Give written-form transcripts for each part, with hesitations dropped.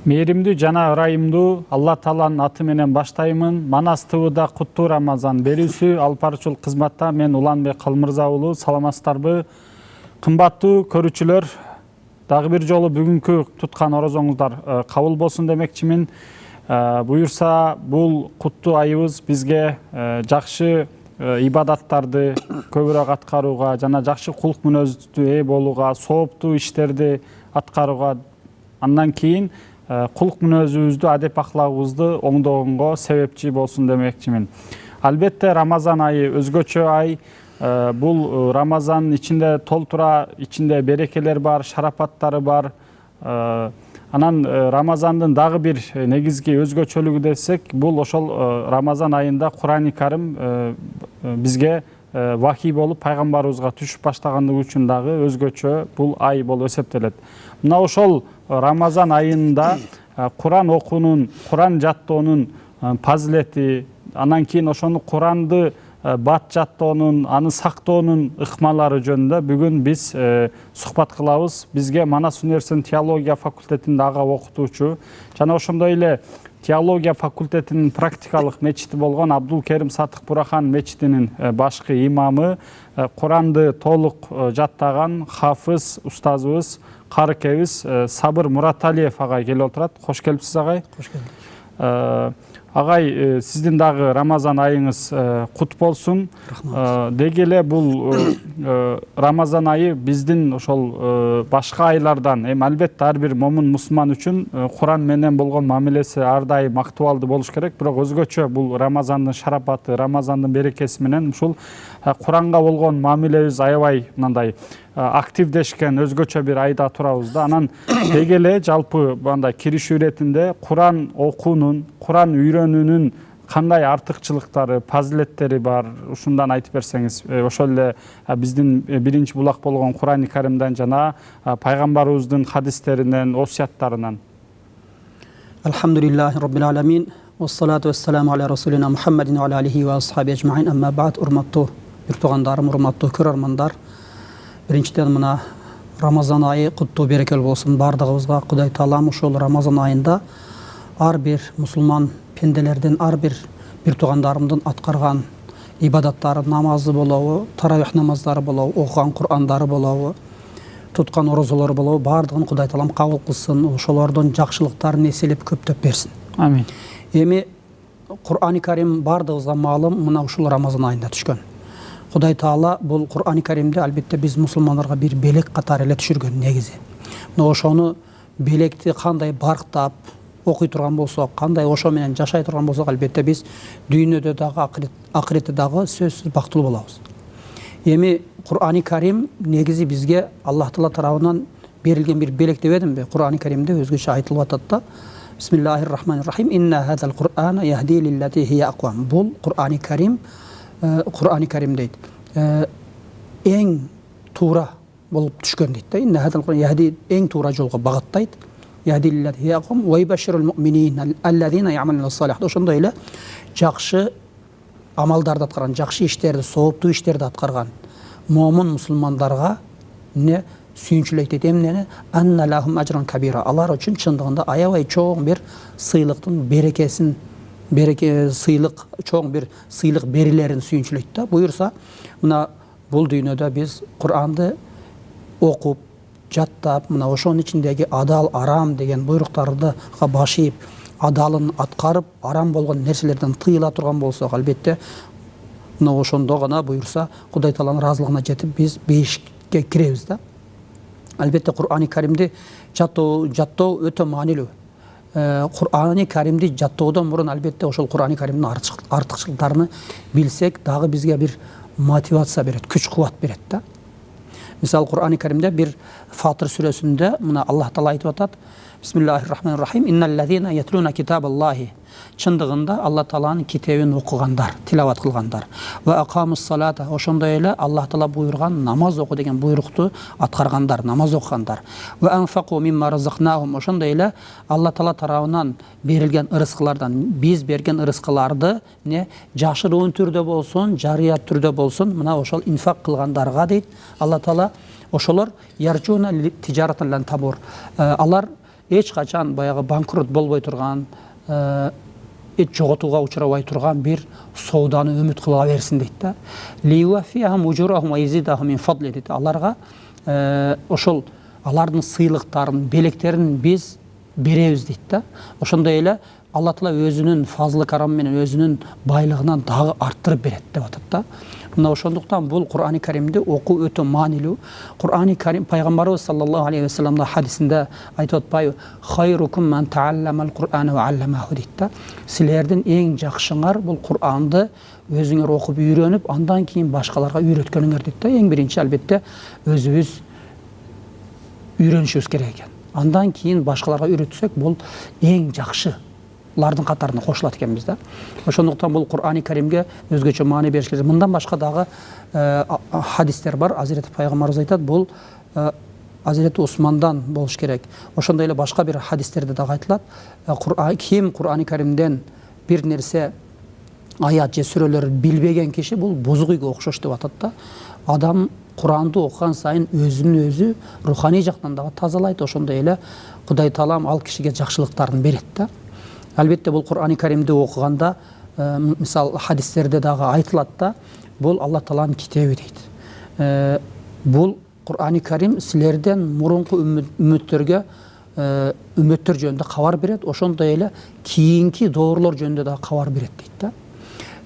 Мээримдүү жана ырайымдуу Алла Тааланын аты менен баштаймын. Манас ТВда куттуу Рамазан берүүсү алып баруучу кызматта мен Уланбек Калмырза уулу. Саламатсыздарбы? Кымбаттуу көрүүчүлөр, дагы бир жолу бүгүнкү туткан орозоңуздар кабыл болсун демекчимин. Буюрса, бул куттуу айыбыз бизге жакшы ибадаттарды көбүрөөк аткарууга жана жакшы кулк мүнөздү ээ болууга, сооптуу иштерди аткарууга, андан кийин кулк мүнөзүбүздү, адеп аклагыбызды оңдогонго себепчи болсун демекчимин. Албетте Рамазан айы өзгөчө ай. Бул Рамазандын ичинде толтура, ичинде берекелер бар, шарапаттары бар. Анан Рамазандын дагы бир негизги өзгөчөлүгү десек, бул ошол Рамазан айында Кур'ан-ы Карим бизге вахий болуп пайгамбарыбызга түшүп баштагандыгы үчүн дагы өзгөчө бул ай болуп эсептелет. Мына ошол Рамазан айында Кур'ан окуунун, Кур'ан жаттоонун фазилети, анан кийин ошону Кур'анды бат жаттоонун, аны сактоонун ыкмалары жөнүндө бүгүн биз сухбат кылабыз. Бизге Манас университетинин теология факультетинде ага окутуучу жана ошондой эле теология факультетинин практикалык мечити болгон Абдул Керим Сатык Бурахан мечитинин башкы имамы, Куранды толук жаттаган хафыз устазыбыз, карыкебиз Сабыр Мураталиев агай келип отурат. Кош келипсиз агай. Кош келдик. Агай, сиздин дагы Рамазан айыңыз кут болсун. Деги эле бул Рамазан айы биздин ошол башка айлардан, албетте ар бир момун мусулман үчүн Куран менен болгон мамилеси ар дайым актуалдуу болуш керек, бирок өзгөчө бул Рамазандын шарапаты, Рамазандын берекеси менен ушул Куранга болгон мамилебиз аябай мындай активдешкен өзгөчө бир айда турабыз да. Анан деги эле жалпы мындай киришүү иретинде Куран окуунун, Куран үйрөнүүнүн кандай артыкчылыктары, фазилеттери бар, ушундан айтып берсеңиз. Ошол эле биздин биринчи булак болгон Кур'ан-ы Каримден жана пайгамбарыбыздын хадистеринен, осуяттарынан. Алхамдулиллахи Rabbil Alamin. Wassalatu wassalamu ala rasulina Muhammadin wa ala alihi wa ashabi ajma'in. Amma ba'd, урматтуу бир туугандарым, урматтуу көрөрмандар. Биринчиден мына Рамазан айы куттуу берекелүү болсун бардыгыбызга. Кудай Таалам ошол Рамазан айында ар бир мусулман пенделерден, ар бир туугандарымдын аткарган ибадаттары, намазы болобу, таравих намаздары болобу, окуган Кур'андары болобу, туткан орозолор болобу, бардыгын Кудай Таалам кабыл кылсын, ошолордун жакшылыктарын эселеп көптөп берсин. Амин. Эми Кур'ан-ы Карим бардыгыбызга маалым мына ушул Рамазан айында түшкөн. Кудай Таала бул Кур'ан-ы Каримди албетте биз мусулмандарга бир белек катары эле түшүргөн негизи. Мына ошону белекти кандай барктап окуй турган болсок, кандай ошо менен жашай турган болсок, албетте биз дүйнөдө дагы акыретте дагы сөзсүз бактылуу болобуз. Эми Кур'ан-ы Карим негизи бизге Аллах Таала тарабынан берилген бир белек деп эдимби? Кур'ан-ы Каримде өзгөчө айтылып атат да. Бисмиллахир-рахманир-рахим. Инна хазал Кур'ана яхди лиллати хия аквам. Бул Кур'ан-ы Карим дейт. Эң туура болуп түшкөн дейт да. Инна хазал Кур'ан яхди эң туура жолго багыттайт. Яхди лиллати хия аквам ва ибаширул муъминин аллазина я'малуна ас-салихат. Ошондой эле жакшы амалдарды аткарган, жакшы иштерди, сооптуу иштерди аткарган момун мусулмандарга не сүйүнчүлөйт эмнени? Анна лахум ажран кабира. Алар үчүн чындыгында аябай чоң бир сыйлыктын берекесин, сыйлык, чоң бир сыйлык берилерин сүйүнчүлөйт да. Буюрса, мына бул дүйнөдө биз Кур'анды окуп, жаттап, мына ошонун ичиндеги адал, арам деген буйруктарды баш ийип, адалын аткарып, арам болгон нерселерден тыйыла турган болсок, албетте мына ошондо гана буюрса Кудай Тааланын ыраазылыгына жетип биз бейишке киребиз да. Албетте Кур'ан-ы Каримди жаттоо өтө маанилүү. Кур'ан-ы Каримди жаттоодон мурун албетте ошол Кур'ан-ы Каримдин артыкчылыктарын билсек, дагы бизге бир мотивация берет, күч кубат берет да. Мисалы Кур'ан-ы Каримде бир Фатыр сүрөсүндө мына Аллах Таала айтып атат: Бисмиллахир-рахманир-рахим. Инналлазина ятлуна китабаллахи. Чындыгында Аллах Тааланын китебин окугандар, тилават кылгандар. Ва акамус салата. Ошондой эле Аллах Таала буйрган намаз оку деген буйрукту аткаргандар, намаз окугандар. Ва анфaqu mimma razaqnahum. Ошондой эле Аллах Таала тарабынан берилген ырыскылардан, биз берген ырыскыларды не жашыруун түрдө болсун, жарыят түрдө болсун, мына ошол инфак кылгандарга дейт Аллах Таала. Ошолор яржуна тижаратын лан табур. Алар эч качан баягы банкрот болбой турган, эч жоготууга учурабай турган бир сооданы үмүт кыла берсин дейт да. Лиуафиахум уджурахум ва язидахум мин фадли дейт. Аларга ошол алардын сыйлыктарын, белектерин биз беребиз дейт да. Ошондой эле Алла Таала өзүнүн фазлы карамы менен өзүнүн байлыгынан дагы арттырып берет деп атат да. Мына ошондуктан бул Кур'ани Каримди окуу өтө маанилүү. Кур'ани Карим пайгамбарыбыз саллаллаху алейхи ва салламда хадисинде айтып атпайбы? Хайрукум ман таалламал Кур'ана ва алламаху дейт да. Силердин эң жакшыңар бул Кур'анды өзүңөр окуп үйрөнүп, андан кийин башкаларга үйрөткөнүңөр дейт да. Эң биринчи албетте өзүбүз үйрөнүшүбүз керек экен. Андан кийин башкаларга үйрөтсөк, бул эң жакшылардын катарына кошулат экенбиз да. Ошондуктан бул Кур'ани Каримге өзгөчө маани бериш керек. Мындан башка дагы хадистер бар. Азирети пайгамбарыбыз айтат, бул Азирети Усмандан болуш керек. Ошондой эле башка бир хадистерде дагы айтылат. Ким Кур'ани Каримден бир нерсе аят же сүрөлөр билбеген киши бул бузук үйгө окшош деп атат да. Адам Куранды окуган сайын өзүн өзү руханий жактан дагы тазалайт. Ошондой эле Кудай Таалам ал кишиге жакшылыктарын берет да. Албетте бул Кур'ани Каримди окуганда, мисал хадистерде дагы айтылат да, бул Алла Тааланын китеби дейт. Бул Кур'ани Карим силерден мурунку үммөттөргө үммөттөр жөнүндө кабар берет, ошондой эле кийинки доорлор жөнүндө дагы кабар берет дейт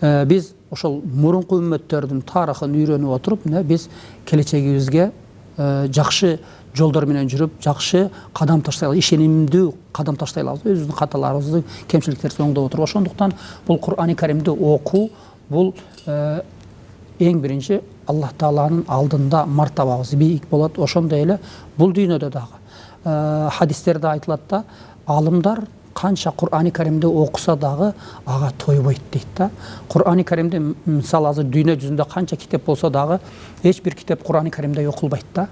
да. Биз ошол мурунку үммөттөрдүн тарыхын үйрөнүп отуруп, биз келечегибизге жакшы жолдор менен жүрүп, жакшы кадам таштай алабыз, ишенимдүү кадам таштай алабыз, өзүбүздүн каталарыбызды, кемчиликтерибизди оңдоп отуруп. Ошондуктан бул Кур'ани Каримди окуу бул эң биринчи Аллах Тааланын алдында мартабабыз бийик болот. Ошондой эле бул дүйнөдө дагы хадистерде айтылат да, алымдар канча Кур'ани Каримди окуса дагы ага тойбойт дейт да. Кур'ани Каримди мисалы азыр дүйнө жүзүндө канча китеп болсо дагы эч бир китеп Кур'ани Каримдей окулбайт да.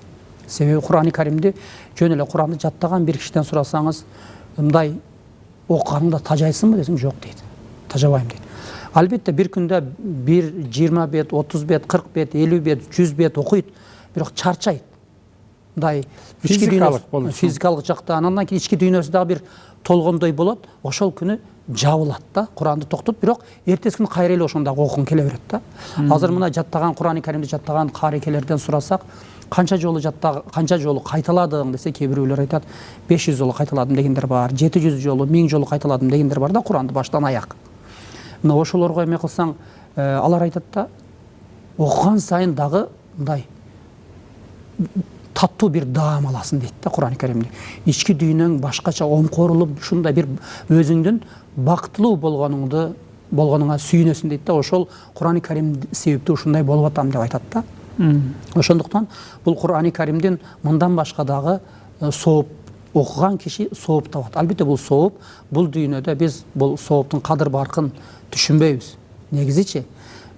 Себеби Кур'ани Каримди жөн эле Куранды жаттаган бир кишиден сурасаңыз, мындай окуганыңда тажайсыңбы десең, жок дейт. Тажабайм дейт. Албетте бир күндө 20 бет, 30 бет, 40 бет, 50 бет, 100 бет окуйт, бирок чарчайт. Мындай физикалык жактан, андан кийин ички дүйнөсү дагы бир толгондой болот. Ошол күнү жабылат да, Куранды токтоп, бирок эртеси күнү кайра эле ошондой окугун келе берет да. Азыр мына жаттаган Кур'ани Каримди жаттаган карекелерден сурасак, канча жолу кайталадың десе, кээ бирөөлөр айтат 500 жолу кайталадым дегендер бар, 700 жолу, 1000 жолу кайталадым дегендер бар да, Куранды баштан аяк. Мына ошолорго эме кылсаң, алар айтат да, окуган сайын дагы мындай таттуу бир даам аласың дейт да Кур'ани Каримди. Ички дүйнөң башкача омкорулуп, ушундай бир өзүңдүн бактылуу болгонуңа сүйүнөсүң дейт да. Ошол Кур'ани Карим себептүү ушундай болуп атам деп айтат да. Ошондуктан бул Кур'ани Каримдин мындан башка дагы сооп, окуган киши сооп табат. Албетте бул сооп, бул дүйнөдө биз бул сооптун кадыр баркын түшүнбөйбүз. Негизичи,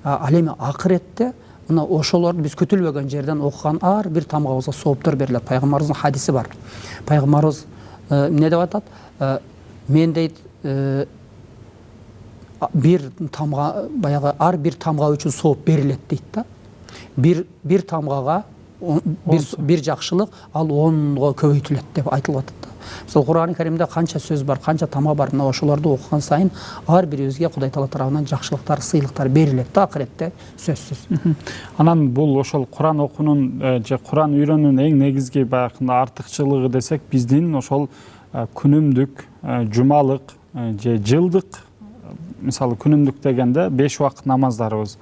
ал эми акыретте мына ошолорду биз күтүлбөгөн жерден окуган ар бир тамгабызга сооптор берилет. Пайгамбарыбыздын хадиси бар. Пайгамбарыбыз эмне деп атат? Мен дейт бир тамга, баягы ар бир тамга үчүн сооп берилет дейт да. Бир тамгага бир жакшылык ал 10го көбөйтүлөт деп айтылып атат да. Мисалы Кур'ани Каримде канча сөз бар, канча тамга бар, мына ошолорду окуган сайын ар бирибизге Кудай Таала тарабынан жакшылыктар, сыйлыктар берилет да акыретте, сөзсүз. Анан бул ошол Кур'ан окуунун же Кур'ан үйрөнүүнүн эң негизги баягы артыкчылыгы десек, биздин ошол күнүмдүк, жумалык же жылдык, мисалы күнүмдүк дегенде 5 убакыт намаздарыбыз,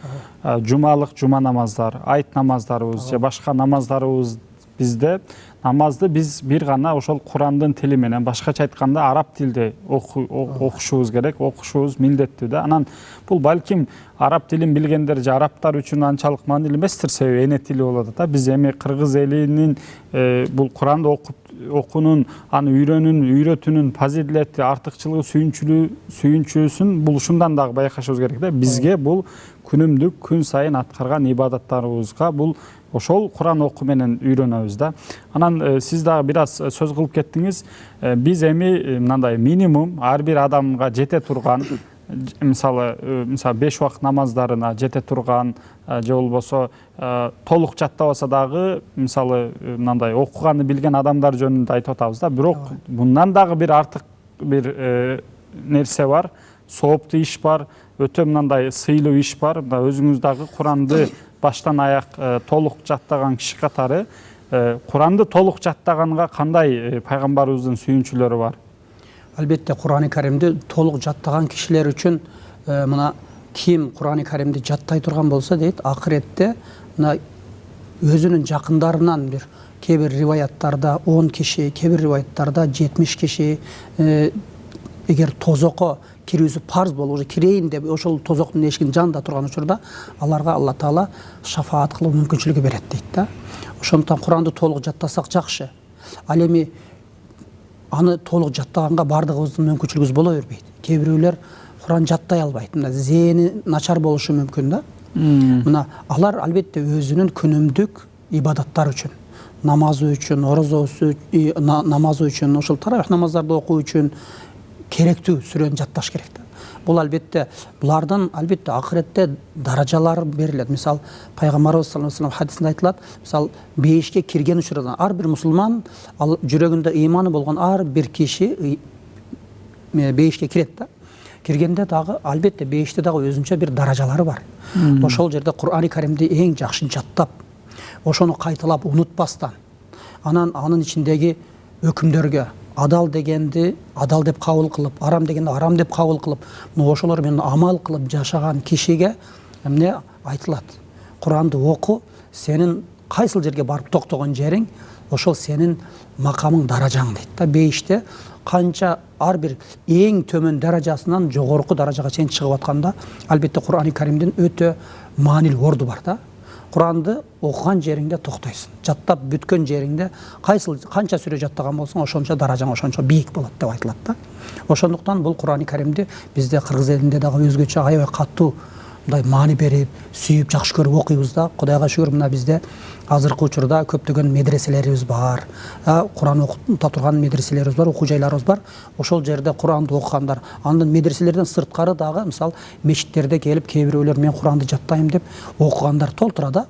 жумалык жума намаздар, айт намаздарыбыз же башка намаздарыбыз, бизде намазды биз бир гана ошол Курандын тили менен, башкача айтканда араб тилде окушубуз керек, окушубуз милдеттүү да. Анан бул балким араб тилин билгендер же арабтар үчүн анчалык маанилүү эместир, себеби эне тили болот да. Биз эми кыргыз элинин бул Куранды окуунун, аны үйрөтүүнүн фазилети, артыкчылыгы, сүйүнчүсүн бул ушундан дагы байкашыбыз керек да. Бизге бул күнүмдүк, күн сайын аткарган ибадаттарыбызга бул ошол Куран окуу менен үйрөнөбүз да. Анан сиз дагы бир аз сөз кылып кеттиңиз. Биз эми мындай минимум ар бир адамга жете турган мисалы 5 убакыт намаздарына жете турган же болбосо толук жаттабаса дагы мисалы мындай окуганы билген адамдар жөнүндө айтып атабыз да. Бирок мындан дагы бир артык бир нерсе бар, сооптуу иш бар, өтө мындай сыйлуу иш бар. Өзүңүз дагы Куранды баштан аяк толук жаттаган киши катары Куранды толук жаттаганга кандай пайгамбарыбыздын сүйүнчүлөрү бар? Албетте Кур'ан-ы Каримди толук жаттаган кишилер үчүн мына ким Кур'ан-ы Каримди жаттай турган болсо дейт, акыретте мына өзүнүн жакындарынан бир кээ бир риваяттарда 10 киши, кээ бир риваяттарда 70 киши эгер тозокко кирүүсү парз болуп уже кирейин деп ошол тозоктун эшигин жанында турган учурда аларга Алла Таала шафаат кылуу мүмкүнчүлүгү берет дейт да. Ошондуктан Куранды толук жаттасак жакшы. Ал эми аны толук жаттаганга бардыгыбыздын мүмкүнчүлүгүбүз боло бербейт. Кээ бирөөлөр Куран жаттай албайт. Мына зээни начар болушу мүмкүн да. Мына алар албетте өзүнүн күнүмдүк ибадаттары үчүн, намазы үчүн, намазы үчүн, ошол таравих намаздарды окуу үчүн керектүү сүрөнү жатташ керек да. Бул албетте булардын албетте акыретте даражалары берилет. Мисал пайгамбарыбыз саллаллаху алейхи вассалам хадисинде айтылат. Мисал бейишке кирген учурда ар бир мусулман ал жүрөгүндө ыйманы болгон ар бир киши бейишке кирет да. Киргенде дагы албетте бейиште дагы өзүнчө бир даражалары бар. Ошол жерде Кур'ан-ы Каримди эң жакшы жаттап, ошону кайталап унутпастан, анын ичиндеги өкүмдөргө адал дегенди адал деп кабыл кылып, арам дегенди арам деп кабыл кылып, ошолор менен амал кылып жашаган кишиге эмне айтылат? Куранды оку, сенин кайсыл жерге барып токтогон жериң, ошол сенин макамың, даражаң дейт да. Бейиште канча ар бир эң төмөн даражасынан жогорку даражага чейин чыгып атканда, албетте Кур'ан-ы Каримдин өтө маанилүү орду бар да. Куранды окуган жериңде токтойсуң. Жаттап бүткөн жериңде канча сүрө жаттаган болсоң, ошончо даражаң ошончо бийик болот деп айтылат да. Ошондуктан бул Кур'ан-ы Каримди бизде кыргыз элинде дагы өзгөчө аябай катуу мындай маани берип, сүйүп, жакшы көрүп окуйбуз да. Кудайга шүгүр, мына бизде азыркы учурда көптөгөн медреселерибиз бар. Куран окута турган медреселерибиз бар, окуу жайларыбыз бар. Ошол жерде Куранды окугандар, андан медреселерден сырткары дагы мисал мечиттерде келип, кээ бирөөлөр мен Куранды жаттайм деп окугандар толтура да.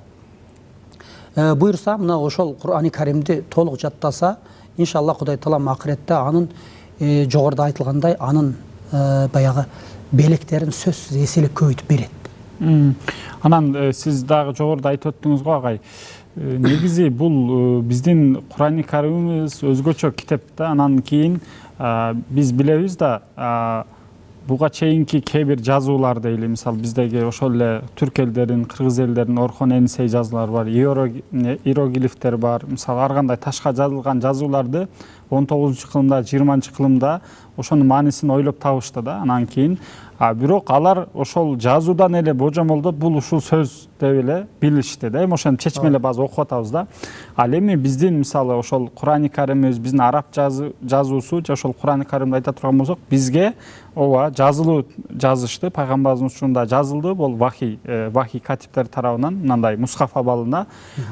Буйрса, мына ошол Кур'ан-ы Каримди толук жаттаса, иншалла Кудай Таалам акыретте анын жогоруда айтылгандай, анын баягы белектерин сөзсүз эселеп көбөйтүп берет. Анан сиз дагы жогоруда айтып өттүңүз го агай. Негизи бул биздин Кур'ан-ы Каримибиз өзгөчө китеп да. Анан кийин биз билебиз да, буга чейинки кээ бир жазуулар дейли, мисал биздеги ошол эле түрк элдерин, кыргыз элдеринин Орхон Энисей жазуулары бар, иероглифтер бар. Мисал ар кандай ташка жазылган жазууларды 19-кылымда, 20-кылымда ошонун маанисин ойлоп табышты да. Анан кийин бирок алар ошол жазуудан эле божомолдоп бул ушул сөз деп эле билишти да. Эми ошентип чечмелеп базы окуп атабыз да. Ал эми биздин мисалы ошол Кур'ан-ы Каримибиз, биздин араб жазуусу же ошол Кур'ан-ы Каримди айта турган болсок, бизге ооба жазылуу жазышты, пайгамбарыбыздын учурунда жазылды. Бул вахий катиптер тарабынан мындай мусхаф абалына.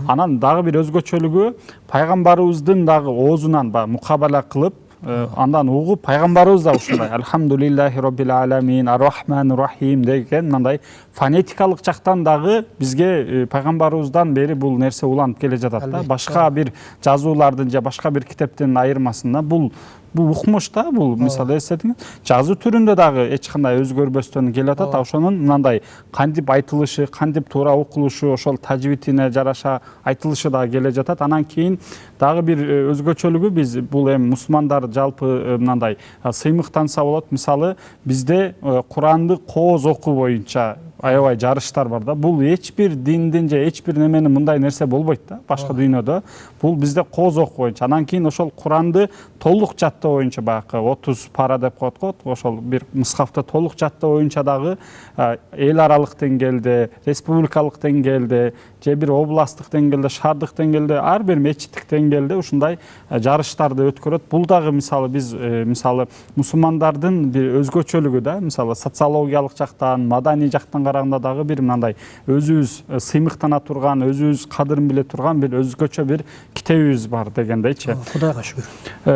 Анан дагы бир өзгөчөлүгү пайгамбарыбыздын дагы оозунан мукабала кылып, андан угуп пайгамбарыбыз да ушундай Алхамдулиллахи роббил аламин, ар-рахманир рахим деген мындай фонетикалык жактан дагы бизге пайгамбарыбыздан бери бул нерсе уланып келе жатат да. Башка бир жазуулардын же башка бир китептин айырмасында бул укмуш да. Бул мисалы эсетиңиз, жазуу түрүндө дагы эч кандай өзгөрбөстөн келе атат. Ошонун мындай кантип айтылышы, кантип туура окулушу, ошол тажвидине жараша айтылышы дагы келе жатат. Анан кийин дагы бир өзгөчөлүгү, биз бул эми мусулмандар жалпы мындай сыймыктанса болот. Мисалы бизде Куранды кооз окуу боюнча аябай жарыштар бар да. Бул эч бир диндин же эч бир неменин мындай нерсе болбойт да башка дүйнөдө. Бул бизде кооз окуу боюнча. Анан кийин ошол Куранды толук жаттоо боюнча баягы 30 пара деп коет го. Ошол бир мусхафты толук жаттоо боюнча дагы эл аралык деңгээлде, республикалык деңгээлде, же бир областтык деңгээлде, шаардык деңгээлде, ар бир мечиттик деңгээлде ушундай жарыштарды өткөрөт. Бул дагы мисалы биз мисалы мусулмандардын бир өзгөчөлүгү да. Мисалы социологиялык жактан, маданий жактан караганда дагы бир мындай өзүбүз сыймыктана турган, өзүбүз кадырын биле турган бир өзгөчө бир китебибиз бар дегендейчи. Кудайга шүгүр.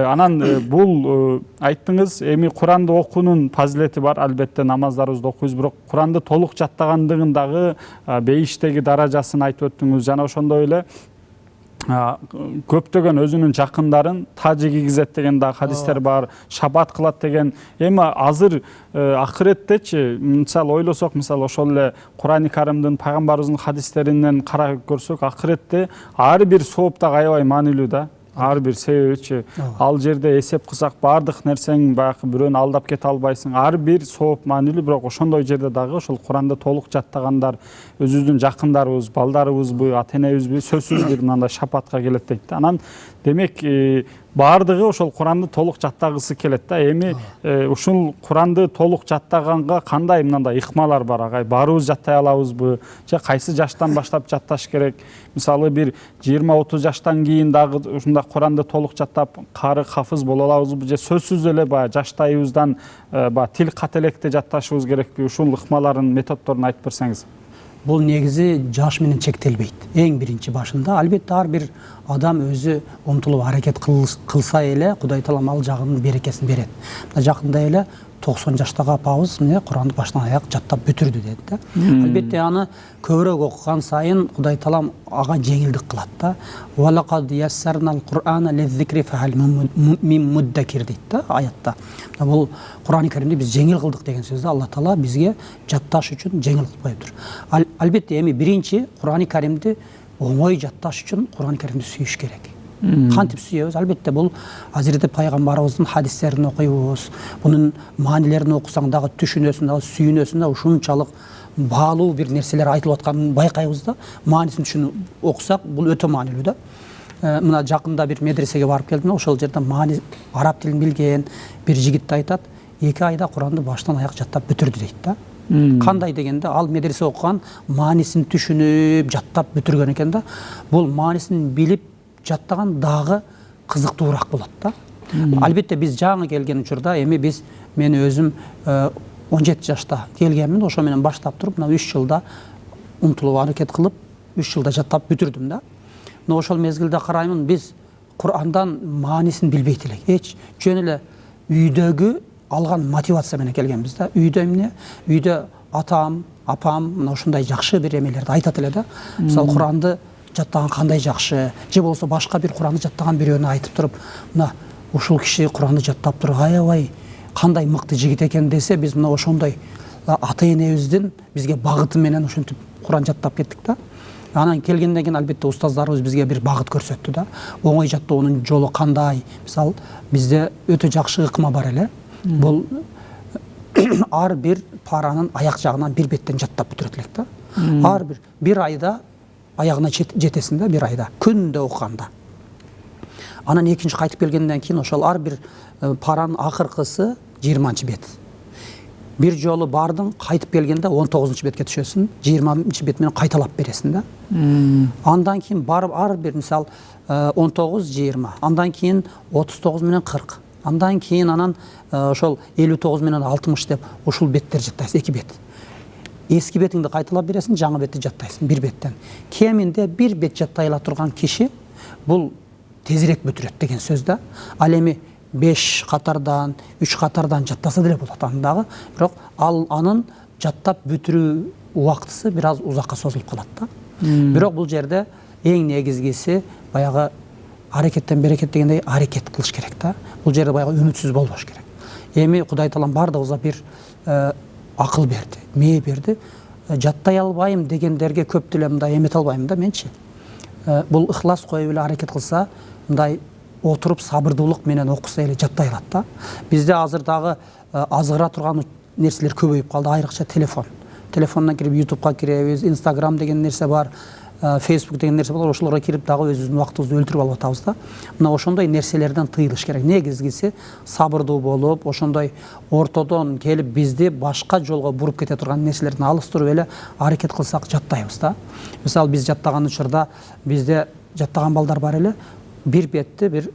Анан бул айттыңыз, эми Куранды окуунун фазилети бар, албетте намаздарыбызды окуйбуз, бирок Куранды толук жаттагандыгын дагы бейиштеги даражасын айтып өттүңүз. Жана ошондой эле көптөгөн өзүнүн жакындарын тажы кийгизет деген да хадистер бар, шабат кылат деген. Эми азыр акыреттечи мисалы ойлосок, мисалы ошол эле Курани Каримдин пайгамбарыбыздын хадистеринен карап көрсөк, акыретте ар бир сооп да аябай маанилүү да. Ар бир себебичи ал жерде эсеп кылсак баардык нерсең баягы бирөөнү алдап кете албайсың. Ар бир сооп маанилүү, бирок ошондой жерде дагы ошол Куранды толук жаттагандар өзүбүздүн жакындарыбыз, балдарыбызбы, ата энебизби сөзсүз бир мындай шапатка келет дейт да. Анан демек баардыгы ошол Куранды толук жаттагысы келет да. Эми ушул Куранды толук жаттаганга кандай мындай ыкмалар бар агай? Баарыбыз жаттай алабызбы? Же кайсы жаштан баштап жатташ керек? Мисалы бир 20-30 жаштан кийин дагы ушундай Куранды толук жаттап кары хафыз боло алабызбы? Же сөзсүз эле баягы жаштайыбыздан тил кателекте жатташыбыз керекпи? Ушул ыкмаларын, методдорун айтып берсеңиз. Бул негизи жаш менен чектелбейт. Эң биринчи башында албетте ар бир адам өзү умтулуп аракет кылса эле Кудай Таалам ал жагынын берекесин берет. Жакында эле 90 жаштагы апабыз мына Куранды баштан аяк жаттап бүтүрдү деди да. Албетте аны көбүрөөк окуган сайын Кудай Таалам ага жеңилдик кылат да. Валакад яссарнал Кур'ана лиззикри фахал мин муддакир дейт да аятта. Бул Курани Каримди биз жеңил кылдык деген сөздү Алла Таала бизге жатташ үчүн жеңил кылып коюптур. Албетте эми биринчи Курани Каримди оңой жатташ үчүн Курани Каримди сүйүш керек. Кантип сүйөбүз? Албетте бул Азирети пайгамбарыбыздын хадистерин окуйбуз. Бунун маанилерин окусаң дагы түшүнөсүң дагы, сүйүнөсүң да, ушунчалык баалуу бир нерселер айтылып атканын байкайбыз да. Маанисин түшүнүп окусак, бул өтө маанилүү да. Мына жакында бир медресеге барып келдим, ошол жерде маани араб тилин билген бир жигит айтат, 2 айда Куранды баштан аяк жаттап бүтүрдү дейт да. Кандай дегенде, ал медресе окуган, маанисин түшүнүп, жаттап бүтүргөн экен да. Бул маанисин билип жаттаган дагы кызыктуураак болот да. Албетте биз жаңы келген учурда эми мен өзүм 17 жашта келгенмин, ошо менен баштап туруп, мына 3 жылда умтулуп аракет кылып, 3 жылда жаттап бүтүрдүм да. Но ошол мезгилде караймын, биз Курандан маанисин билбейт элек. Жөн эле үйдөгү алган мотивация менен келгенбиз да. Үйдө эмне? Үйдө атам, апам мына ушундай жакшы бир эмелерди айтат эле да. Мисалы Куранды жаттаган кандай жакшы, же болсо башка бир Куранды жаттаган бирөөнү айтып туруп, мына ушул киши Куранды жаттап туруп аябай кандай мыкты жигит экен десе, биз мына ошондой ата энебиздин бизге багыты менен ушинтип Куран жаттап кеттик да. Анан келгенден кийин албетте устаздарыбыз бизге бир багыт көрсөттү да. Оңой жаттоонун жолу кандай? Мисалы бизде өтө жакшы ыкма бар эле. Бул ар бир паранын аяк жагынан бир беттен жаттап бүтүрөт элек да. Ар бир айда аягына жетесин да, 1 айда күндө окуганда. Анан экинчи кайтып келгенден кийин ошол ар бир паранын акыркысы 20 бет. Бир жолу бардың, кайтып келгенде 19 бетке түшөсүн, 20 бет менен кайталап бересиң да. Андан кийин барып ар бир мисал 19-20, андан кийин 39 менен 40, андан кийин анан ошол 59 менен 60 деп ушул беттер жаттайсың, 2 бет. Эски бетиңди кайталап бересиң, жаңы бетти жаттайсың 1 беттен. Кеминде 1 бет жаттай ала турган киши бул тезирээк бүтүрөт деген сөз да. Ал эми 5 катардан, 3 катардан жаттаса деле болот андагы, бирок ал анын жаттап бүтүрүү убактысы бир аз узакка созулуп калат да. Бирок бул жерде эң негизгиси баягы аракеттен берекет дегендей аракет кылыш керек да. Бул жерде баягы үмүтсүз болбош керек. Эми Кудай Таалам бардыгыбызга бир акыл берди, мээ берди. Жаттай албайм дегендерге көп деле мындай эмете албайм да менчи. Бул ыхлас коюп эле аракет кылса, мындай отуруп сабырдуулук менен окуса эле жаттай алат да. Бизде азыр дагы азгыра турган нерселер көбөйүп калды, айрыкча телефон. Телефондон кирип YouTube'га киребиз, Instagram деген нерсе бар, Facebook деген нерсе бар, ошолорго кирип дагы өзүбүздүн убактыбызды өлтүрүп алып атабыз да. Мына ошондой нерселерден тыйылыш керек. Негизгиси сабырдуу болуп, ошондой ортодон келип бизди башка жолго буруп кете турган нерселерден алыстырып эле аракет кылсак жаттайбыз да. Мисалы биз жаттаган учурда бизде жаттаган балдар бар эле, бир бетти бир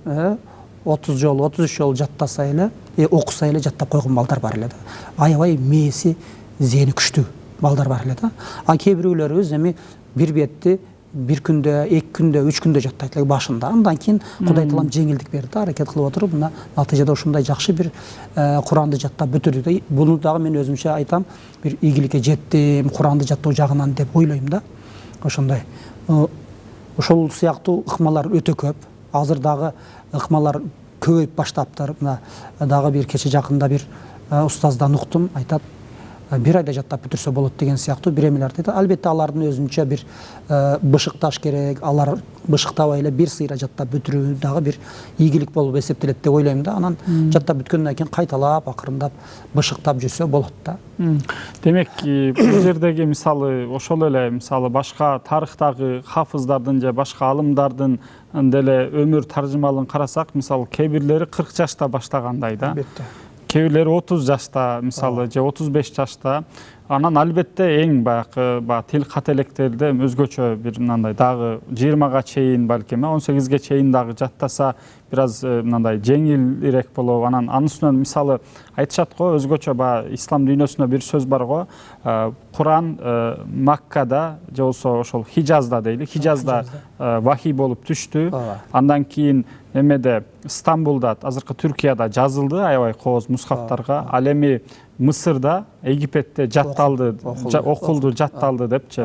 30 жолу, 33 жолу жаттаса эле, окуса эле жаттап койгон балдар бар эле да. Аябай мээси, зени күчтүү. балдар бар эле да. А кээ бирөөлөрүбүз эми бир бетти бир күндө, 2 күндө, 3 күндө жаттайт эле башында. Андан кийин Кудай таалам жеңилдик берди, аракет кылып отуруп, мына натыйжада ушундай жакшы бир Куранды жаттап бүтүрдүк да. Буну дагы мен өзүмчө айтам, бир ийгиликке жеттим Куранды жаттоо жагынан деп ойлойм да. Ошондой. Ошол сыяктуу ыкмалар өтө көп. Азыр дагы ыкмалар көбөйүп баштаптыр. Мына дагы бир кече жакында бир устаздан уктум, айтат, бир айда жаттап бүтүрсө болот деген сыяктуу биремелер дейт. Албетте алардын өзүнчө бир бышыкташ керек. Алар бышыктабай эле бир сыйра жаттап бүтүрүү дагы бир ийгилик болуп эсептелет деп ойлойм да. Анан жаттап бүткөндөн кийин кайталап, акырындап бышыктап жүрсө болот да. Демек, бул жердеги мисалы ошол эле мисалы башка тарыхтагы хафыздардын же башка алымдардын деле өмүр таржымалын карасак, мисалы кээ бирлери 40 жашта баштагандай да. Албетте. Кээ бирлери 30 жашта мисалы же 35 жашта. Анан албетте эң баягы тил кателектерде өзгөчө бир мындай дагы 20га чейин балким 18ге чейин дагы жаттаса бир аз мындай жеңилирээк болобу. Анан анысынан мисалы айтышат го, өзгөчө ислам дүйнөсүндө бир сөз бар го, Куран Маккада же болсо ошол Хижазда дейли, Хижазда вахий болуп түштү. Андан кийин эмеде Стамбулда, азыркы Түркияда жазылды аябай кооз мусхафтарга. Ал эми Мысырда, Египетте жатталды, окулду, жатталды депчи.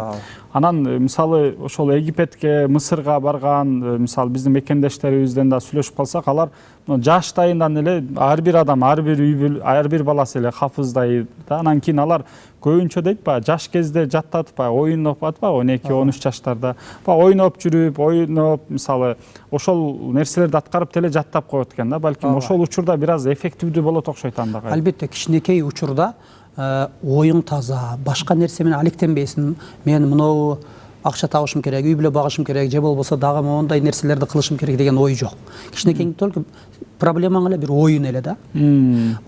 Анан мисалы ошол Египетке, Мысырга барган, мисалы биздин мекендештерибизден да сүйлөшүп калсак, алар жаштайынан эле ар бир адам, ар бир баласы эле хафыздай да. Анан кийин алар көбүнчө дейт жаш кезде жаттатып оюноп атпайбы 12-13 жаштарда. Ойноп жүрүп, ойноп мисалы ошол нерселерди аткарып деле жаттап коет экен да. Балким ошол учурда бир аз эффективдүү болот окшойт анда. Албетте кичинекей учурда оюң таза, башка нерсе менен алектенбейсиң. Мен мынау акча табышым керек, үй бүлө багышым керек, же болбосо дагы мондай нерселерди кылышым керек деген ой жок. Кичинекей только проблемаң эле бир оюн эле да.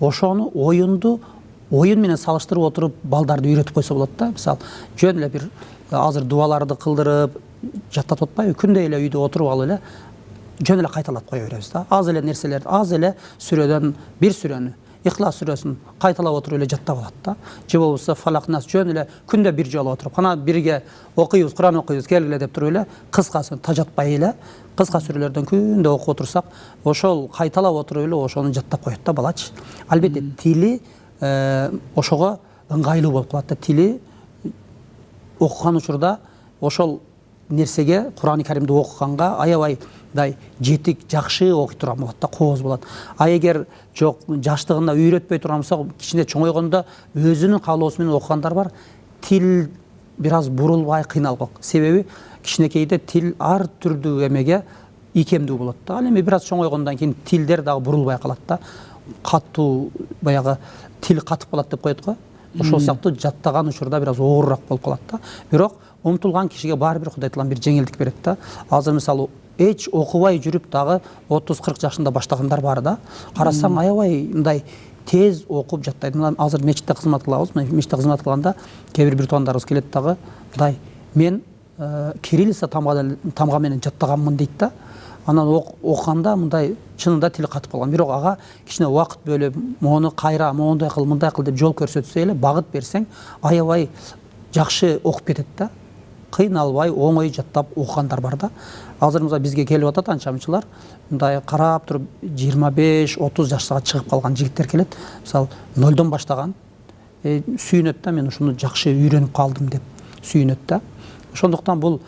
Ошону оюн менен салыштырып отуруп балдарды үйрөтүп койсо болот да. Мисалы, жөн эле бир азыр дуаларды кылдырып жаттатып атпайбы, күндө эле үйдө отуруп алып эле жөн эле кайталап кое беребиз да. Аз эле нерселерди, аз эле сүрөдөн бир сүрөнү, Ихлас сүрөсүн кайталап отуруп эле жаттап алат да. Же болбосо Фалак нас жөн эле күндө бир жолу отуруп, кана бирге окуйбуз, Куран окуйбуз, келгиле деп туруп эле кыскасын тажатпай эле кыска сүрөлөрдөн күндө окуп отурсак, ошол кайталап отуруп эле ошону жаттап коет да балачы. Албетте тили ошого ыңгайлуу болуп калат да. Тили окуган учурда ошол нерсеге Куран Каримди окуганга аябайдай жетик, жакшы окуй турган болот да, кооз болот. А эгер жок жаштыгында үйрөтпөй турган болсо, кичине чоңойгондо өзүнүн каалоосу менен окугандар бар. Тил бир аз бурулбай кыйналгок. Себеби кичинекейде тил ар түрдүү эмеге ийкемдүү болот да. Ал эми бир аз чоңойгондон кийин тилдер дагы бурулбай калат да. Каттуу баягы тил катып калат деп коет го. Ошол сыяктуу жаттаган учурда бир аз оорураак болуп калат да. Бирок умтулган кишиге баары бир Кудай таалам бир жеңилдик берет да. Азыр мисалы эч окубай жүрүп дагы 30-40 жашында баштагандар бар да. Карасаң аябай мындай тез окуп жаттайт. Мына азыр мечитте кызмат кылабыз. Мечитте кызмат кылганда кээ бир туугандарыбыз келет дагы, мындай мен кириллица тамга менен жаттаганмын дейт да. Анан окуганда мындай чынында тили катып калган. Бирок ага кичине убакыт бөлүп, мону кайра, мондай кыл, мындай кыл деп жол көрсөтсө эле, багыт берсең, аябай жакшы окуп кетет да. Кыйналбай, оңой жаттап окугандар бар да. Азыр мына бизге келип атат анчамчылар, мындай карап туруп 25-30 жаштага чыгып калган жигиттер келет. Мисалы, нолдон баштаган, сүйүнөт да, мен ушуну жакшы үйрөнүп калдым деп сүйүнөт да. Ошондуктан бул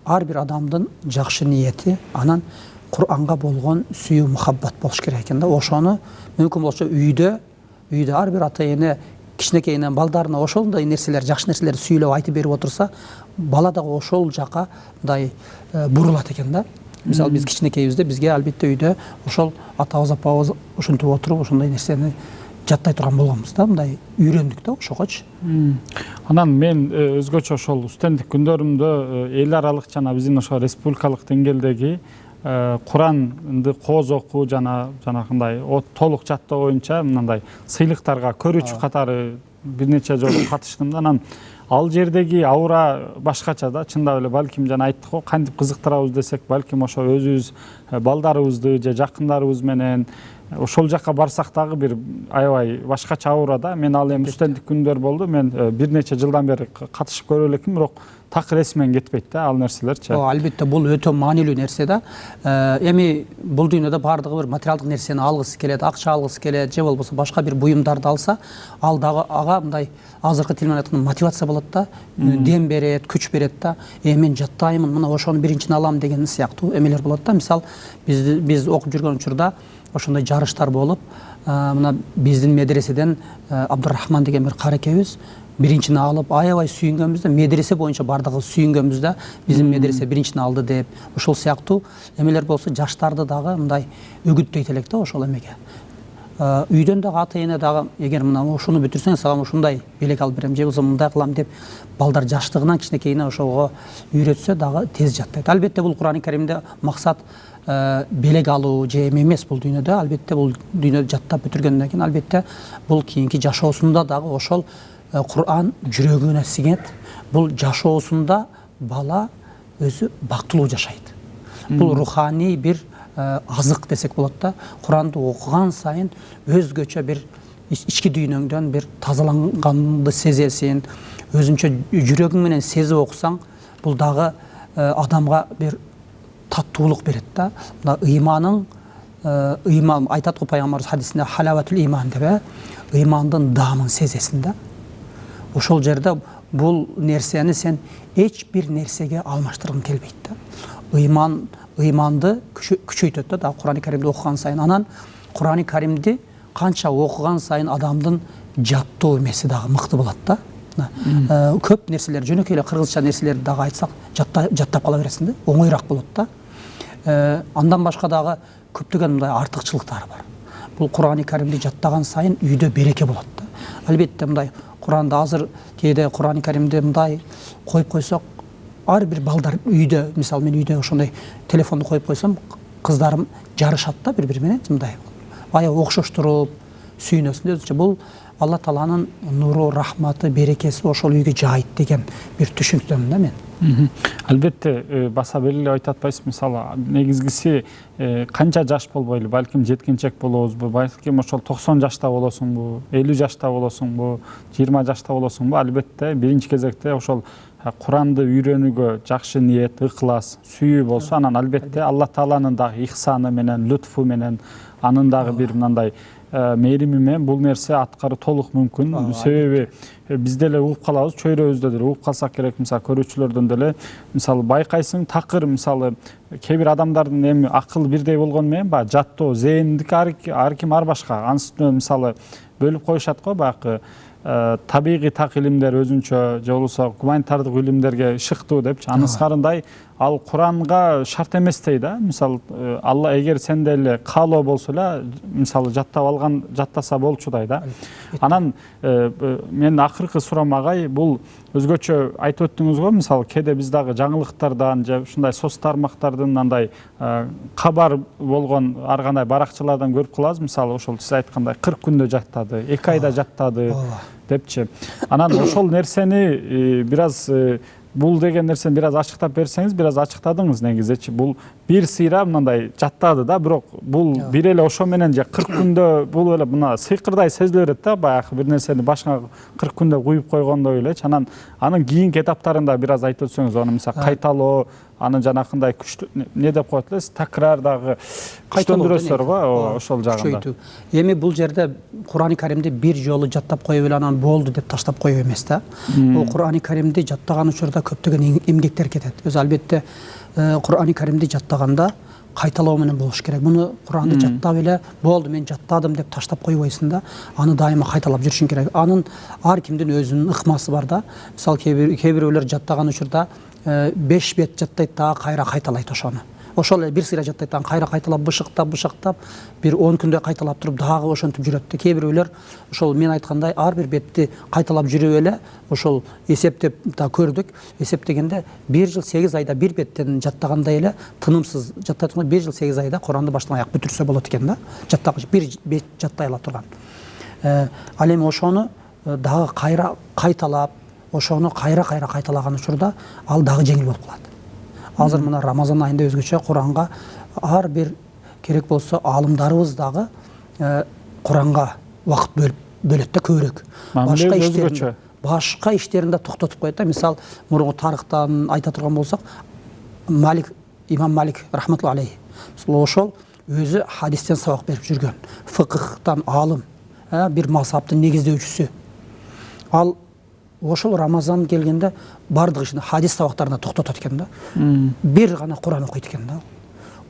ар бир адамдын жакшы ниети, анан Кур'анга болгон сүйүү мухаббат болуш керек экен да. Ошону мүмкүн болсо үйдө ар бир ата эне кичинекейинен балдарына ошондой нерселер, жакшы нерселерди сүйлөп айтып берип отурса, бала дагы ошол жака мындай бурулат экен да. Мисалы биз кичинекейбизде бизге албетте үйдө ошол атабыз, апабыз ошентип отуруп ошондой нерсени жаттай турган болгонбуз да, мындай үйрөндүк да ошогочу. Анан мен өзгөчө ошол студенттик күндөрүмдө эл аралык жана биздин ошо республикалык деңгээлдеги Куранды кооз окуу жанагындай толук жаттоо боюнча мындай сыйлыктарга көрүүчү катары бир нече жолу катыштым да. Анан ал жердеги аура башкача да, чындап эле балким жана айттык го, кантип кызыктырабыз десек, балким ошо өзүбүз балдарыбызды же жакындарыбыз менен ошол жака барсак дагы бир аябай башкача аура да. Мен ал эми студенттик күндөр болду. Мен бир нече жылдан бери катышып көрө элекмин, бирок так эсимен кетпейт да ал нерселерчи. Албетте бул өтө маанилүү нерсе да. Эми бул дүйнөдө бардыгы бир материалдык нерсени алгысы келет, акча алгысы келет, же болбосо башка бир буюмдарды алса, ал дагы ага мындай азыркы тил менен айтканда мотивация болот да, дем берет, күч берет да. Мен жаттаймын, мына ошону биринчини алам деген сыяктуу эмелер болот да. Мисал биз окуп жүргөн учурда ошондой жарыштар болуп, мына биздин медреседен Абдурахман деген бир каракебиз биринчини алып, аябай сүйүнгөнбүз да, медресе боюнча бардыгы сүйүнгөнбүз да, биздин медресе биринчини алды деп. Ошол сыяктуу эмелер болсо жаштарды дагы мындай өгүттөйт элек да ошол эмеге. Үйдөн дагы ата эне дагы эгер мына ушуну бүтүрсөң сага ушундай белек алып берем, же болбосо мындай кылам деп балдар жаштыгынан кичинекейине ошого үйрөтсө дагы тез жаттайт. Албетте бул Кур'ан-ы Каримде максат белек алуу же эме эмес бул дүйнөдө. Албетте бул дүйнөдө жаттап бүтүргөндөн кийин албетте бул кийинки жашоосунда дагы ошол Кур'ан жүрөгүнө сиңет. Бул жашоосунда бала өзү бактылуу жашайт. Бул руханий бир азык десек болот да. Куранды окуган сайын өзгөчө бир ички дүйнөңдөн бир тазаланганды сезесиң. Өзүнчө жүрөгүң менен сезип окусаң, бул дагы адамга бир таттуулук берет да. Ыйман айтат го пайгамбарыбыз хадисинде халаватул иман деп, ыймандын даамын сезесиң да. Ошол жерде бул нерсени сен эч бир нерсеге алмаштыргың келбейт да. Ыйманды күчөйтөт да, Кур'ан-ы Каримди окуган сайын. Анан Кур'ан-ы Каримди канча окуган сайын адамдын жаттоо эмеси дагы мыкты болот да. Көп нерселер, жөнөкөй эле кыргызча нерселерди дагы айтсак, жаттап кала бересиң да, оңоюраак болот да. Андан башка дагы көптөгөн мындай артыкчылыктары бар. Бул Кур'ан-ы Каримди жаттаган сайын үйдө береке болот да. Албетте мындай Куранды азыр кээде Кур'ан-ы Каримди мындай коюп койсок, ар бир балдар үйдө, мисалы мен үйдө ошондой телефонду коюп койсом, кыздарым жарышат да бири-бири менен мындай. Аябай окшоштуруп, сүйүнөсүн өзүнчө. Бул Алла Тааланын нуру, рахматы, берекеси ошол үйгө жайыт деген бир түшүнүктөмүн да мен. Албетте баса белгилеп айтып атпайсыз, мисалы негизгиси канча жаш болбойлу, балким жеткинчек болобузбу, балким ошол 90 жашта болосуңбу, 50 жашта болосуңбу, 20 жашта болосуңбу, албетте биринчи кезекте ошол Куранды үйрөнүүгө жакшы ниет, ыклас, сүйүү болсо, анан албетте Алла Тааланын дагы ихсаны менен, лутфу менен, анын дагы бир мындай мээрими менен бул нерсе аткаруу толук мүмкүн. Себеби биз деле угуп калабыз, чөйрөбүздө деле угуп калсак керек, мисалы көрүүчүлөрдөн деле, мисалы байкайсың, такыр мисалы кээ бир адамдардын эми акылы бирдей болгону менен баягы жаттоо, зээндик ар ким ар башка. Анын үстүнө мисалы бөлүп коюшат го баягы табигый так илимдер өзүнчө, же болбосо гуманитардык илимдерге шыктуу депчи. Анын сыртындай ал Куранга шарт эместей да. Мисалы Алла эгер сенде эле каалоо болсо эле, мисалы жаттаса болчудай да. Анан мен акыркы суроом агай, бул өзгөчө айтып өттүңүз го, мисалы кээде биз дагы жаңылыктардан же ушундай соц тармактардын андай кабар болгон ар кандай баракчалардан көрүп калабыз. Мисалы ошол сиз айткандай 40 күндө жаттады, 2 айда жаттады депчи. Анан ошол нерсени бираз бул деген нерсени бираз ачыктап берсеңиз, бираз ачыктадыңыз негизичи. Бул бир сыйра мындай жаттады да, бирок бул бир эле ошо менен же 40 күндө бул эле мына сыйкырдай сезиле берет да, баягы бир нерсени башыңа 40 күндө куюп койгондой элечи. Анын кийинки этаптарында бираз айтып өтсөңүз, аны мисалы кайталоо, аны жанакындай күчтүү не деп коет элесиз, такрар дагы күчтөндүрөсүздөр го ошол жагында. Эми бул жерде Кур'ан-ы Каримди бир жолу жаттап коюп эле анан болду деп таштап коюп эмес да. Бул Кур'ан-ы Каримди жаттаган учурда көптөгөн эмгектер кетет. Өзү албетте Кур'ан-ы Каримди жаттаганда кайталоо менен болуш керек. Муну Куранды жаттап эле болду, мен жаттадым деп таштап койбойсуң да. Аны дайыма кайталап жүрүшүң керек. Анын ар кимдин өзүнүн ыкмасы бар да. Мисалы кээ бирөөлөр жаттаган учурда 5 бет жаттайт да, кайра кайталайт ошону. Ошол бир сыйра жаттайт да, кайра кайталап бышыктап бир 10 күндө кайталап туруп дагы ошентип жүрөт да. Кээ бирөөлөр ошол мен айткандай ар бир бетти кайталап жүрүп эле ошол эсептеп да көрдүк. Эсептегенде 1 жыл 8 айда бир беттен жаттагандай эле тынымсыз жаттайт. 1 жыл 8 айда Куранды баштан аяк бүтүрсө болот экен да. Жаттагыч бир бет жаттай ала турган. Ал эми ошону дагы кайра кайталап, ошону кайра кайталаган учурда ал дагы жеңил болуп калат. Азыр мына Рамазан айында өзгөчө Куранга ар бир керек болсо алымдарыбыз дагы Құранға уақыт бөледі да көбірек. Өзгөчө. Башқа иштеринде тоқтатып қояды. Мисал, мұрынғы тарихтан айта тұрған болсақ, имам Малик рахматулла алейхи, ошол өзі хадистен сабақ беріп жүрген, фықықтан алым, бір мазхабтың негіздеушісі. Ал ошол Рамазан келгенде бардық ішінде хадис сабақтарына тоқтатады екен да. Bir ғана Құран оқиды екен да.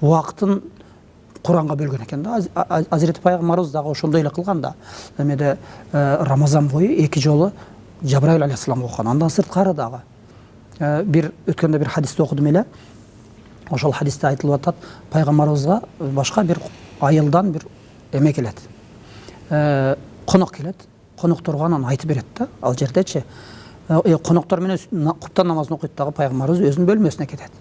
Уақытын Құранға бөлген екен да. Азиреті пайғамбарымыз дағы ошондой эле кылган да. Эмеде Рамазан бойы 2 жолы Жабраил алейхиссалам оқыған. Андан сырткары дагы бир өткөндө бир хадисти окудум эле. Ошол хадисте айтылып атат, пайгамбарыбызга башка бир айылдан бир эме келет. Конок келет. Коноктурганын айтып берет да. Ал жердечи коноктор менен куптан намазын окуйт дагы пайгамбарыбыз өзүнүн бөлмөсүнө кетет.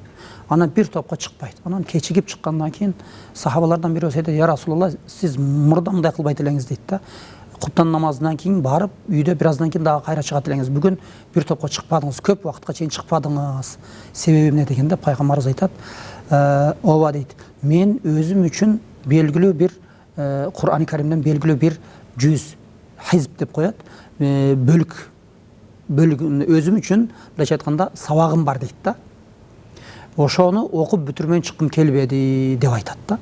Анан бир топко чыкпайт. Анан кечигип чыккандан кийин сахабалардан бири айтат: "Я Расулулла, сиз мурда мындай кылбайт элеңиз" дейт да. Куптан намазынан кийин барып, үйдө бир аздан кийин дагы кайра чыгат элеңиз. Бүгүн бир топко чыкпадыңыз, көп убакытка чейин чыкпадыңыз. Себеби эмне дегенде пайгамбарыбыз айтат: "Ооба" дейт. "Мен өзүм үчүн белгилүү бир Кур'ан-ы Каримден белгилүү бир 100 хизб деп коет. Бөлүк өзүм үчүн мындайча айтканда сабагым бар" дейт да. Ошону окуп бүтүрмөй чыккым келбеди деп айтат да.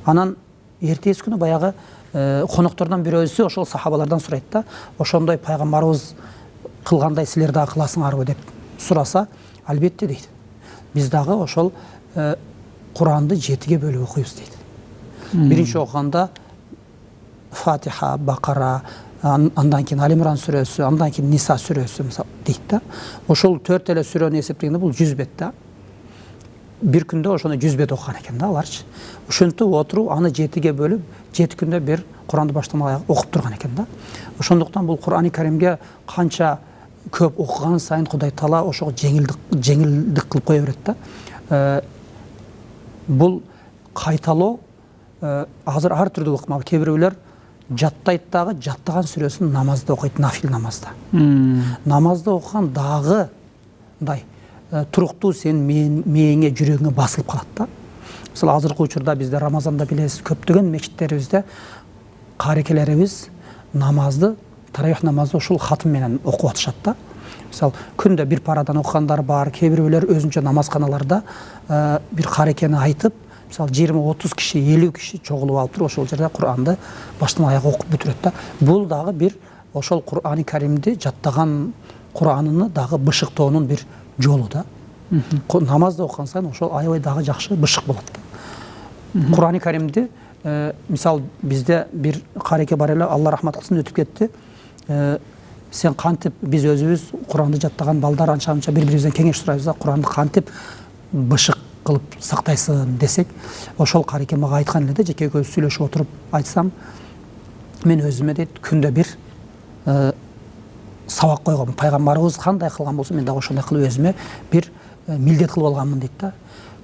Анан эртеси күнү баягы коноктордон бирөөсү ошол сахабалардан сурайт да. Ошондой пайгамбарыбыз кылгандай силер дагы кыласыңарбы деп сураса, албетте дейт. Биз дагы ошол Куранды 7ге бөлүп окуйбуз дейт. Биринчи окуганда Фатиха, Бакара, андан кийин Алимран сүрөсү, андан кийин Ниса сүрөсү дейт да. Ошол 4 эле сүрөнү эсептегенде бул 100 бет да. Bir күндө ошону 100 бет окуган экен да аларчы. Ошентип отуруп, аны 7ге бөлүп, 7 күндө бир Куранды баштан аяк окуп турган экен да. Ошондуктан бул Кур'ан-ы Каримге канча көп окуган сайын Кудай Таала ошого жеңилдик кылып кое берет да. Бул кайталоо азыр ар түрдүү окумак. Кээ бирөөлөр жаттайт дагы, жаттаган сүрөсүн намазда окуйт, нафил намазда. Намазда окуган дагы мындай туруктуу сен мээңе, жүрөгүңө басылып калат да. Мисалы азыркы учурда бизде Рамазанда билесиз, көптөгөн мечиттерибизде карекелерибиз намазды, таравих намазды ушул хатым менен окуп атышат да. Мисалы күндө бир парадан окугандар бар, кээ бирөөлөр өзүнчө намазканаларда бир карекени айтып, мисалы 20-30 киши, 50 киши чогулуп алып туруп ошол жерде Куранды баштан аяк окуп бүтүрөт да. Бул дагы бир ошол Кур'ан-ы Каримди жаттаган Кураныны дагы бышыктоонун бир жолу да. Намазды окуган сайын ошол аябай дагы жакшы бышык болот да. Кур'ан-ы Каримди мисал бизде бир кареке бар эле, Алла рахмат кылсын, өтүп кетти. Сен кантип биз өзүбүз Куранды жаттаган балдар анча бири-бирибизден кеңеш сурайбыз да, Куранды кантип бышык кылып сактайсың десек, ошол кареке мага айткан эле да, жеке экөөбүз сүйлөшүп отуруп айтсам, мен өзүмө дейт күндө бир сабак койгом. Пайгамбарыбыз кандай кылган болсо, мен дагы ошондой кылып өзүмө бир милдет кылып алганмын дейт да.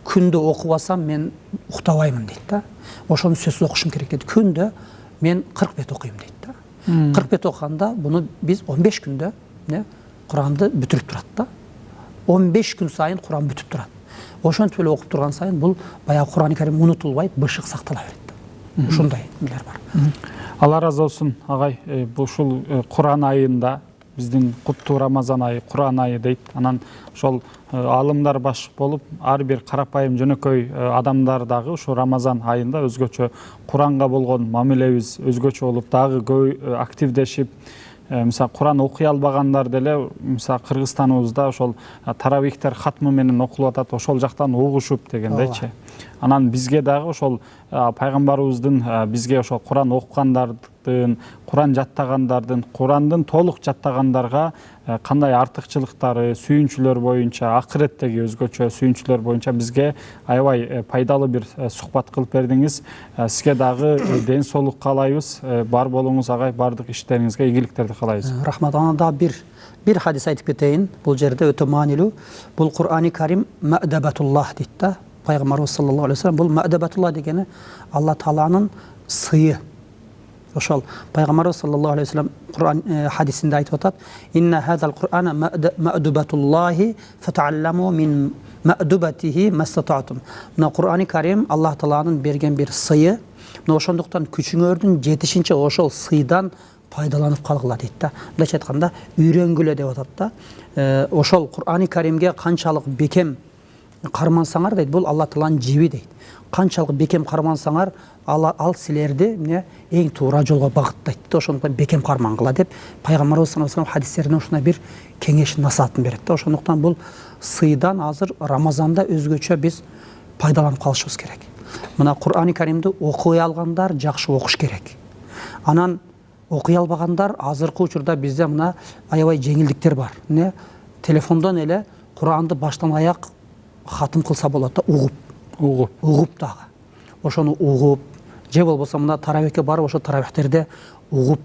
Күндө окубасам мен уктабаймын дейт да. Ошону сөзсүз окушум керек дейт. Күндө мен 40 бет окуйм дейт да. 40 бет окуганда буну биз 15 күндө Куранды бүтүрүп турат да. 15 күн сайын Куран бүтүп турат. Ошентип эле окуп турган сайын бул баягы Кур'ан-ы Карим унутулбайт, бышык сактала берет да. Ушундай нелер бар. Алла разы болсун агай. Ушул Кур'ан айында биздин куттуу Рамазан айы, Кур'ан айы дейт. Анан ошол алымдар башык болуп, ар бир карапайым жөнөкөй адамдар дагы ушу Рамазан айында өзгөчө Куранга болгон мамилебиз өзгөчө болуп, дагы көп активдешип, мисалы Куран окуй албагандар деле, мисалы Кыргызстаныбызда ошол таравихтер хатмы менен окулуп атат, ошол жактан угушуп дегендейчи. Анан бизге дагы ошол пайгамбарыбыздын бизге ошол Куран окугандардын, Куран жаттагандардын, Курандын толук жаттагандарга кандай артыкчылыктары, сүйүнчүлөр боюнча, акыреттеги өзгөчө сүйүнчүлөр боюнча бизге аябай пайдалуу бир сухбат кылып бердиңиз. Сизге дагы ден соолук каалайбыз. Бар болуңуз агай, бардык иштериңизге ийгиликтерди каалайбыз. Рахмат. Ана да бир хадис айтып кетейин. Бул жерде өтө маанилүү. Бул Кур'ан-ы Карим маъдабатуллах дейт да. Пайгамбарыбыз саллаллаху алейхи вассалам, бул маъдабатуллах дегени Алла Тааланын сыйы. Ошол пайгамбарыбыз саллаллаху алейхи вассалам Кур'ан хадисинде айтып атат: "Инна хазал Кур'ана маъдубатуллахи фатаалламу мин маъдубатихи мастатаатум." Мына Кур'ан-ы Карим Аллах Тааланын берген бир сыйы, Мына ошондуктан күчүңөрдүн жетишинче ошол сыйдан пайдаланып калгыла дейт да. Мындайча айтканда үйрөнгүлө деп атат да. Ошол Кур'ани Каримге канчалык бекем кармансаңар дейт, бул Алла Тааланын жиби дейт. Канчалык бекем кармансаңар, ал силерди эмне эң туура жолго багыттайт. Ошондуктан бекем кармангыла деп пайгамбарыбыз саллаллаху алейхи хадистеринде ушундай бир кеңеш насаатын берет да. Ошондуктан бул сыйдан азыр Рамазанда өзгөчө биз пайдаланып калышыбыз керек. Мына Кур'ани Каримди окуй алгандар жакшы окуш керек. Анан окуй албагандар азыркы учурда бизде мына аябай жеңилдиктер бар. Телефондон эле Куранды баштан аяк хатым кылса болот да, угуп дагы. Ошону угуп, же болбосо мына таравихке барып, ошо таравихтерде угуп,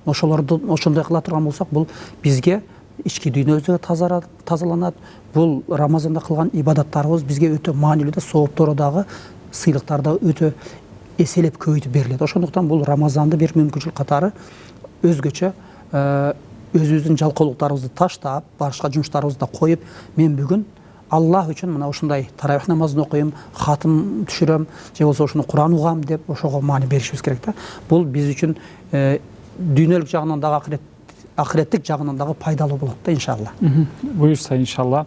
ошолорду ошондой кыла турган болсок, бул бизге ички дүйнөбүз да тазаланат. Бул Рамазанда кылган ибадаттарыбыз бизге өтө маанилүү да, сооптору дагы, сыйлыктар да өтө эселеп көбөйтүп берилет. Ошондуктан бул Рамазанды бир мүмкүнчүлүк катары өзгөчө өзүбүздүн жалкоолуктарыбызды таштап, башка жумуштарыбызды коюп, мен бүгүн Аллах үчүн мына ушундай таравих намазын окуйм, хатым түшүрөм, же болбосо ушуну Куран угам деп ошого маани беришибиз керек да. Бул биз үчүн дүйнөлүк жагынан дагы акыреттик жагынан дагы пайдалуу болот да, иншалла. Буюрса иншалла.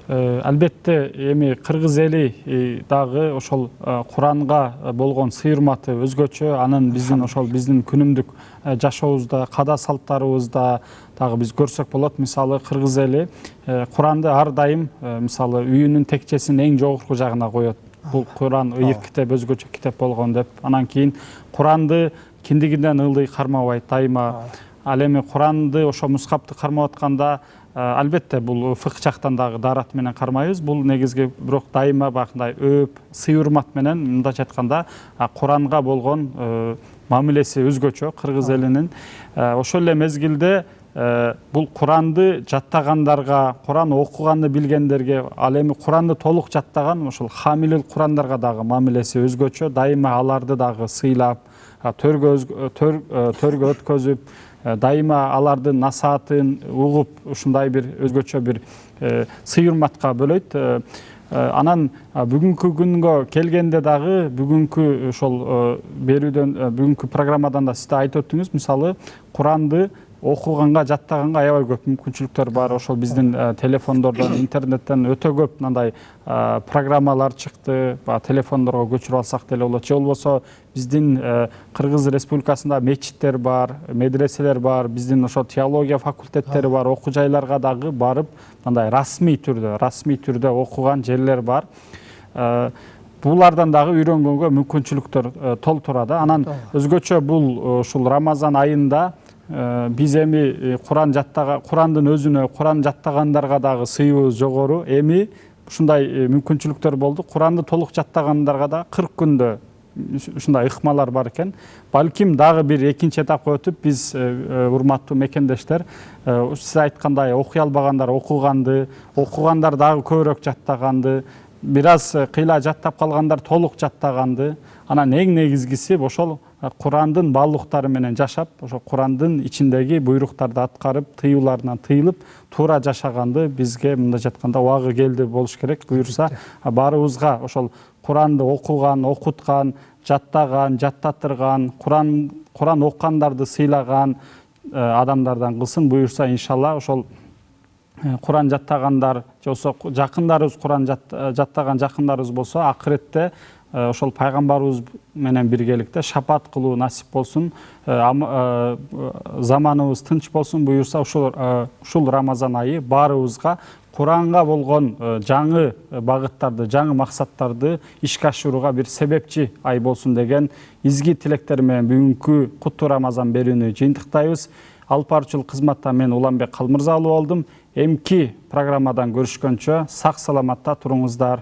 Албетте эми кыргыз эли дагы ошол Куранга болгон сый урматы өзгөчө, анын биздин күнүмдүк жашообузда, када салттарыбызда дагы биз көрсөк болот. Мисалы кыргыз эли Куранды ар дайым мисалы үйүнүн текчесин эң жогорку жагына коет. Бул Куран ыйык китеп, өзгөчө китеп болгон деп. Анан кийин Куранды киндигинден ылдый кармабайт дайыма. Ал эми Куранды ошо мускапты кармап атканда албетте бул фык жактан дагы дарат менен кармайбыз. Бул негизги бирок дайыма бакындай өп, сый урмат менен мындайча айтканда Куранга болгон мамилеси өзгөчө кыргыз элинин. Ошол эле мезгилде бул Куранды жаттагандарга, Куран окуганды билгендерге, ал эми Куранды толук жаттаган ошол хамилил Курандарга дагы мамилеси өзгөчө. Дайыма аларды дагы сыйлап, төргө өткөзүп, дайыма алардын насаатын угуп, ушундай бир өзгөчө бир сый урматка бөлөйт. Анан бүгүнкү күнгө келгенде дагы бүгүнкү ошол берүүдөн, бүгүнкү программадан да сиз да айтып өттүңүз. Мисалы Куранды окуганга, жаттаганга аябай көп мүмкүнчүлүктөр бар. Ошол биздин телефондордон, интернеттен өтө көп мындай программалар чыкты. Телефондорго көчүрүп алсак деле болот. Же болбосо биздин Кыргыз Республикасында мечиттер бар, медреселер бар, биздин ошо теология факультеттери бар, окуу жайларга дагы барып, мындай расмий түрдө окуган жерлер бар. Булардан дагы үйрөнгөнгө мүмкүнчүлүктөр толтурат. Анан өзгөчө бул ушул Рамазан айында биз эми Курандын өзүнө, Куран жаттагандарга дагы сыйыбыз жогору. Эми ушундай мүмкүнчүлүктөр болду. Куранды толук жаттагандарга да 40 күндө ушундай ыкмалар бар экен. Балким дагы бир экинчи этапка өтүп, биз урматтуу мекендештер, сиз айткандай окуй албагандар окуганды, окугандар дагы көбүрөөк жаттаганды, бир аз кыйла жаттап калгандар толук жаттаганды. Анан эң негизгиси ошол Курандын баалуулуктары менен жашап, ошо Курандын ичиндеги буйруктарды аткарып, тыюуларынан тыйылып, туура жашаганды бизге мындайча айтканда убагы келди болуш керек. Буюрса баарыбызга ошол Куранды окуган, окуткан, жаттаган, жаттатырган, Куран оккандарды сыйлаган адамдардан кылсын. Буюрса иншалла ошол Куран жаттагандар, же болсо жакындарыбыз Куран жаттаган жакындарыбыз болсо, акыретте ошол пайгамбарыбыз менен биргеликте шапаат кылуу насип болсун, заманыбыз тынч болсун. Буюрса ушул Рамазан айы баарыбызга Куранга болгон жаңы багыттарды, жаңы максаттарды ишке ашырууга бир себепчи ай болсун деген изги тилектер менен бүгүнкү куттуу Рамазан берүүнү жыйынтыктайбыз. Алып баруучулук кызматта мен Уланбек Калмырзалуу болдум. Эмки программадан көрүшкөнчө сак саламатта туруңуздар.